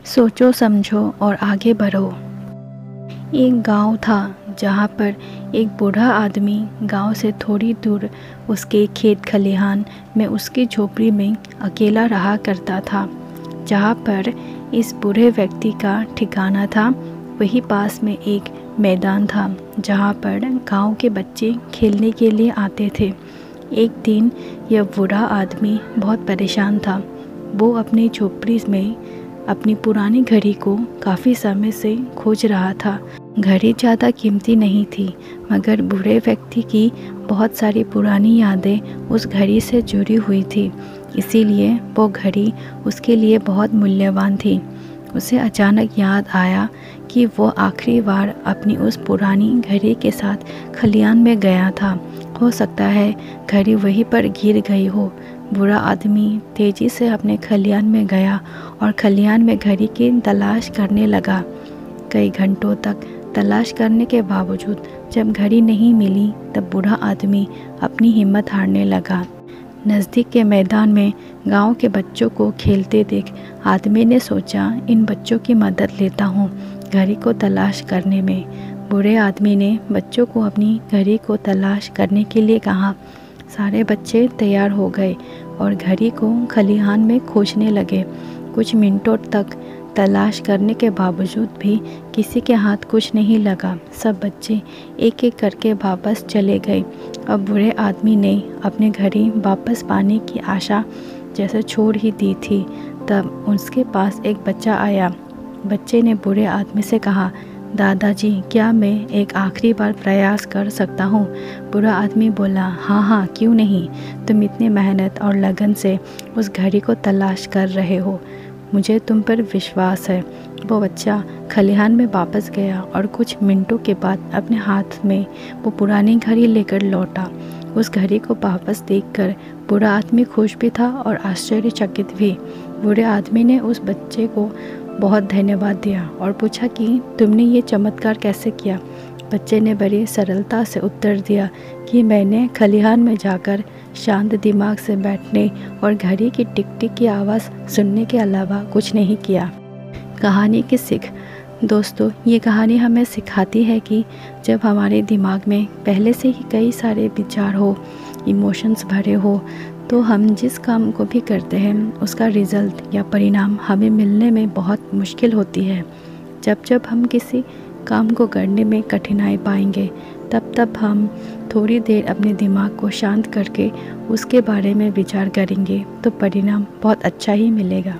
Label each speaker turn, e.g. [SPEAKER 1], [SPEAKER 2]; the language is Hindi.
[SPEAKER 1] सोचो समझो और आगे बढ़ो। एक गांव था जहां पर एक बूढ़ा आदमी गांव से थोड़ी दूर उसके खेत खलिहान में उसकी झोपड़ी में अकेला रहा करता था। जहां पर इस बूढ़े व्यक्ति का ठिकाना था वही पास में एक मैदान था जहां पर गांव के बच्चे खेलने के लिए आते थे। एक दिन यह बूढ़ा आदमी बहुत परेशान था। वो अपनी झोपड़ी में अपनी पुरानी घड़ी को काफ़ी समय से खोज रहा था। घड़ी ज़्यादा कीमती नहीं थी, मगर बूढ़े व्यक्ति की बहुत सारी पुरानी यादें उस घड़ी से जुड़ी हुई थी, इसीलिए वो घड़ी उसके लिए बहुत मूल्यवान थी। उसे अचानक याद आया कि वो आखिरी बार अपनी उस पुरानी घड़ी के साथ खलियान में गया था। हो सकता है घड़ी वहीं पर गिर गई हो। बूढ़ा आदमी तेज़ी से अपने खलियान में गया और खलियान में घड़ी की तलाश करने लगा। कई घंटों तक तलाश करने के बावजूद जब घड़ी नहीं मिली तब बूढ़ा आदमी अपनी हिम्मत हारने लगा। नज़दीक के मैदान में गांव के बच्चों को खेलते देख आदमी ने सोचा, इन बच्चों की मदद लेता हूँ घड़ी को तलाश करने में। बूढ़े आदमी ने बच्चों को अपनी घड़ी को तलाश करने के लिए कहा। सारे बच्चे तैयार हो गए और घड़ी को खलिहान में खोजने लगे। कुछ मिनटों तक तलाश करने के बावजूद भी किसी के हाथ कुछ नहीं लगा। सब बच्चे एक एक करके वापस चले गए। अब बूढ़े आदमी ने अपनी घड़ी वापस पाने की आशा जैसे छोड़ ही दी थी। तब उसके पास एक बच्चा आया। बच्चे ने बूढ़े आदमी से कहा, दादाजी, क्या मैं एक आखिरी बार प्रयास कर सकता हूँ? बूढ़ा आदमी बोला, हाँ हाँ, क्यों नहीं। तुम इतनी मेहनत और लगन से उस घड़ी को तलाश कर रहे हो, मुझे तुम पर विश्वास है। वो बच्चा खलिहान में वापस गया और कुछ मिनटों के बाद अपने हाथ में वो पुरानी घड़ी लेकर लौटा। उस घड़ी को वापस देखकर बूढ़ा आदमी खुश भी था और आश्चर्यचकित भी। बूढ़े आदमी ने उस बच्चे को बहुत धन्यवाद दिया और पूछा कि तुमने ये चमत्कार कैसे किया? बच्चे ने बड़ी सरलता से उत्तर दिया कि मैंने खलिहान में जाकर शांत दिमाग से बैठने और घड़ी की टिक टिक की आवाज़ सुनने के अलावा कुछ नहीं किया। कहानी की सीख। दोस्तों, ये कहानी हमें सिखाती है कि जब हमारे दिमाग में पहले से ही कई सारे विचार हो, इमोशंस भरे हो, तो हम जिस काम को भी करते हैं उसका रिज़ल्ट या परिणाम हमें मिलने में बहुत मुश्किल होती है। जब हम किसी काम को करने में कठिनाई पाएंगे तब हम थोड़ी देर अपने दिमाग को शांत करके उसके बारे में विचार करेंगे तो परिणाम बहुत अच्छा ही मिलेगा।